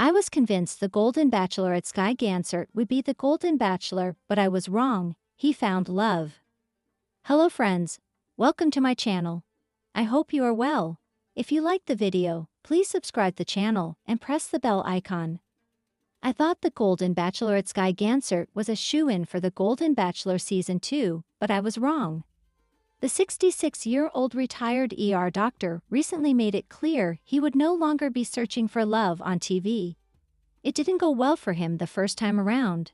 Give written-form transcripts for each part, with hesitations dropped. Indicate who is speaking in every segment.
Speaker 1: I was convinced the Golden Bachelorette's Gansert would be the Golden Bachelor, but I was wrong. He found love. Hello friends, welcome to my channel. I hope you are well. If you liked the video, please subscribe the channel and press the bell icon. I thought the Golden Bachelorette's Gansert was a shoo-in for the Golden Bachelor Season 2, but I was wrong. The 66-year-old retired doctor recently made it clear he would no longer be searching for love on TV. It didn't go well for him the first time around.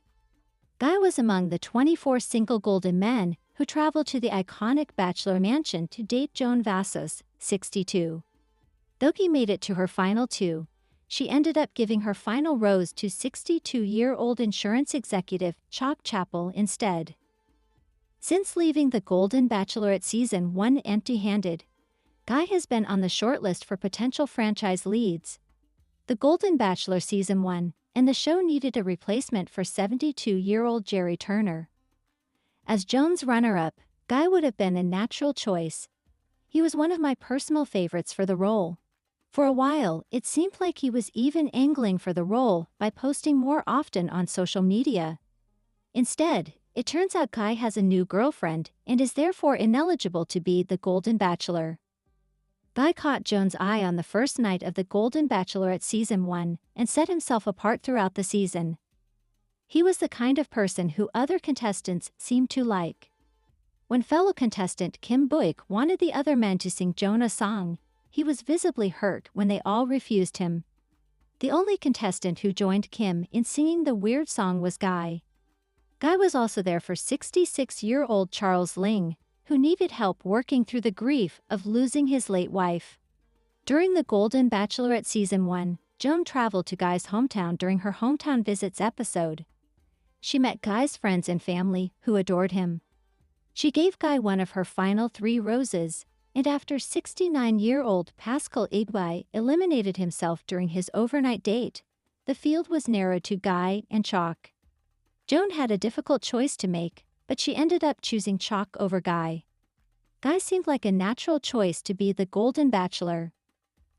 Speaker 1: Guy was among the 24 single golden men who traveled to the iconic Bachelor mansion to date Joan Vassos, 62. Though he made it to her final two, she ended up giving her final rose to 62-year-old insurance executive Chalk Chappell instead. Since leaving the Golden Bachelorette Season 1 empty-handed, Guy has been on the shortlist for potential franchise leads. The Golden Bachelor Season 1 and the show needed a replacement for 72-year-old Jerry Turner. As Joan's runner-up, Guy would have been a natural choice. He was one of my personal favorites for the role. For a while, it seemed like he was even angling for the role by posting more often on social media. Instead, it turns out Guy has a new girlfriend and is therefore ineligible to be the Golden Bachelor. Guy caught Joan's eye on the first night of the Golden Bachelorette Season 1 and set himself apart throughout the season. He was the kind of person who other contestants seemed to like. When fellow contestant Kim Boyk wanted the other men to sing Joan a song, he was visibly hurt when they all refused him. The only contestant who joined Kim in singing the weird song was Guy. Guy was also there for 66-year-old Charles Ling, who needed help working through the grief of losing his late wife. During the Golden Bachelorette Season 1, Joan traveled to Guy's hometown during her Hometown Visits episode. She met Guy's friends and family, who adored him. She gave Guy one of her final 3 roses, and after 69-year-old Pascal Igwai eliminated himself during his overnight date, the field was narrowed to Guy and Chalk. Joan had a difficult choice to make, but she ended up choosing Chalk over Guy. Guy seemed like a natural choice to be the Golden Bachelor.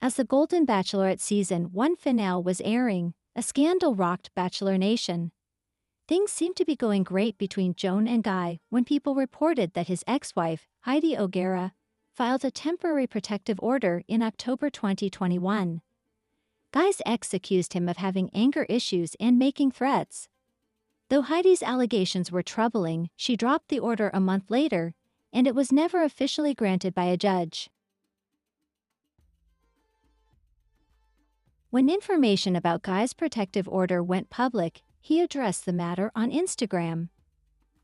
Speaker 1: As the Golden Bachelorette Season 1 finale was airing, a scandal rocked Bachelor Nation. Things seemed to be going great between Joan and Guy when people reported that his ex-wife, Heidi O'Gara, filed a temporary protective order in October 2021. Guy's ex accused him of having anger issues and making threats. Though Heidi's allegations were troubling, she dropped the order a month later, and it was never officially granted by a judge. When information about Guy's protective order went public, he addressed the matter on Instagram.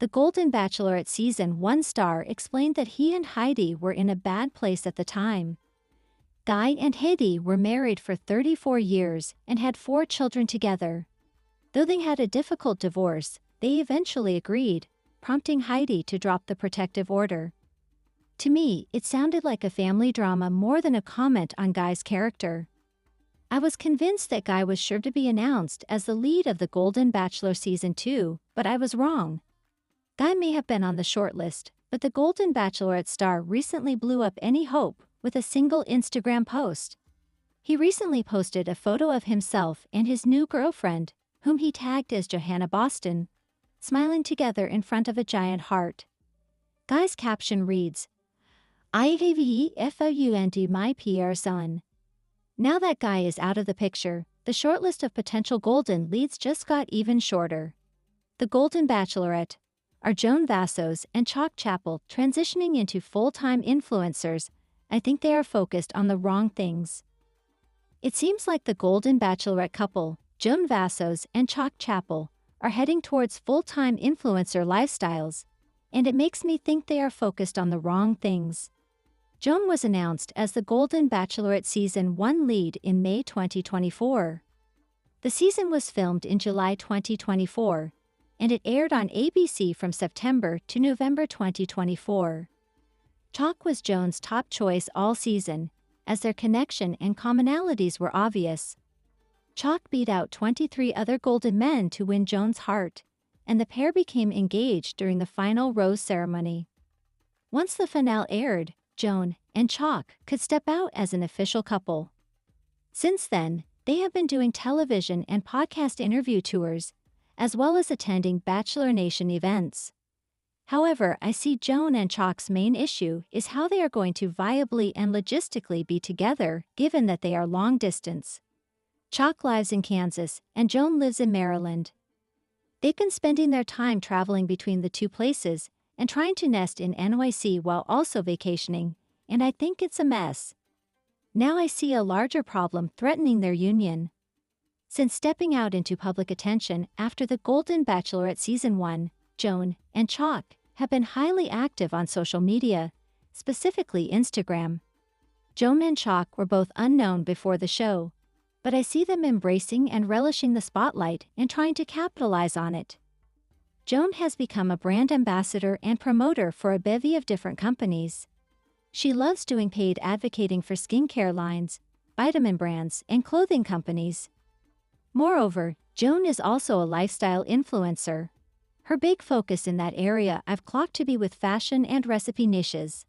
Speaker 1: The Golden Bachelorette Season 1 star explained that he and Heidi were in a bad place at the time. Guy and Heidi were married for 34 years and had 4 children together. Though they had a difficult divorce, they eventually agreed, prompting Heidi to drop the protective order. To me, it sounded like a family drama more than a comment on Guy's character. I was convinced that Guy was sure to be announced as the lead of the Golden Bachelor Season 2, but I was wrong. Guy may have been on the shortlist, but the Golden Bachelorette star recently blew up any hope with a single Instagram post. He recently posted a photo of himself and his new girlfriend, whom he tagged as Johanna Boston, smiling together in front of a giant heart. Guy's caption reads, "I found my PR son." Now that Guy is out of the picture, the shortlist of potential golden leads just got even shorter. The Golden Bachelorette are Joan Vassos and Chalk Chappell transitioning into full-time influencers. I think they are focused on the wrong things. It seems like the Golden Bachelorette couple, Joan Vassos and Chalk Chappell, are heading towards full-time influencer lifestyles, and it makes me think they are focused on the wrong things. Joan was announced as the Golden Bachelorette Season 1 lead in May 2024. The season was filmed in July 2024, and it aired on ABC from September to November 2024. Chalk was Joan's top choice all season, as their connection and commonalities were obvious. Chalk beat out 23 other golden men to win Joan's heart, and the pair became engaged during the final rose ceremony. Once the finale aired, Joan and Chalk could step out as an official couple. Since then, They have been doing television and podcast interview tours, as well as attending Bachelor Nation events. However, I see Joan and Chalk's main issue is how they are going to viably and logistically be together, given that they are long distance. Chalk lives in Kansas, and Joan lives in Maryland. They've been spending their time traveling between the two places and trying to nest in NYC while also vacationing, and I think it's a mess. Now I see a larger problem threatening their union. Since stepping out into public attention after the Golden Bachelorette Season 1, Joan and Chalk have been highly active on social media, specifically Instagram. Joan and Chalk were both unknown before the show, but I see them embracing and relishing the spotlight and trying to capitalize on it. Joan has become a brand ambassador and promoter for a bevy of different companies. She loves doing paid advocating for skincare lines, vitamin brands, and clothing companies. Moreover, Joan is also a lifestyle influencer. Her big focus in that area I've clocked to be with fashion and recipe niches.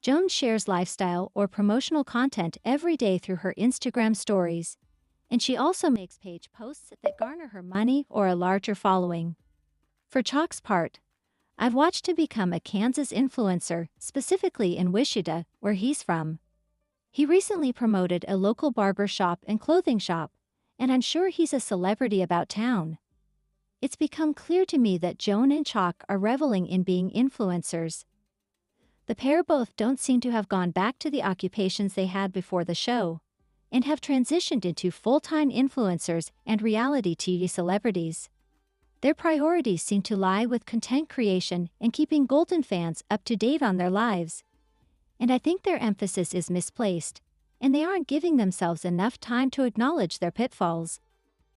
Speaker 1: Joan shares lifestyle or promotional content every day through her Instagram stories, and she also makes page posts that garner her money or a larger following. For Chalk's part, I've watched him become a Kansas influencer, specifically in Wichita, where he's from. He recently promoted a local barber shop and clothing shop, and I'm sure he's a celebrity about town. It's become clear to me that Joan and Chalk are reveling in being influencers. The pair both don't seem to have gone back to the occupations they had before the show, and have transitioned into full-time influencers and reality TV celebrities. Their priorities seem to lie with content creation and keeping Golden fans up to date on their lives. And I think their emphasis is misplaced, and they aren't giving themselves enough time to acknowledge their pitfalls.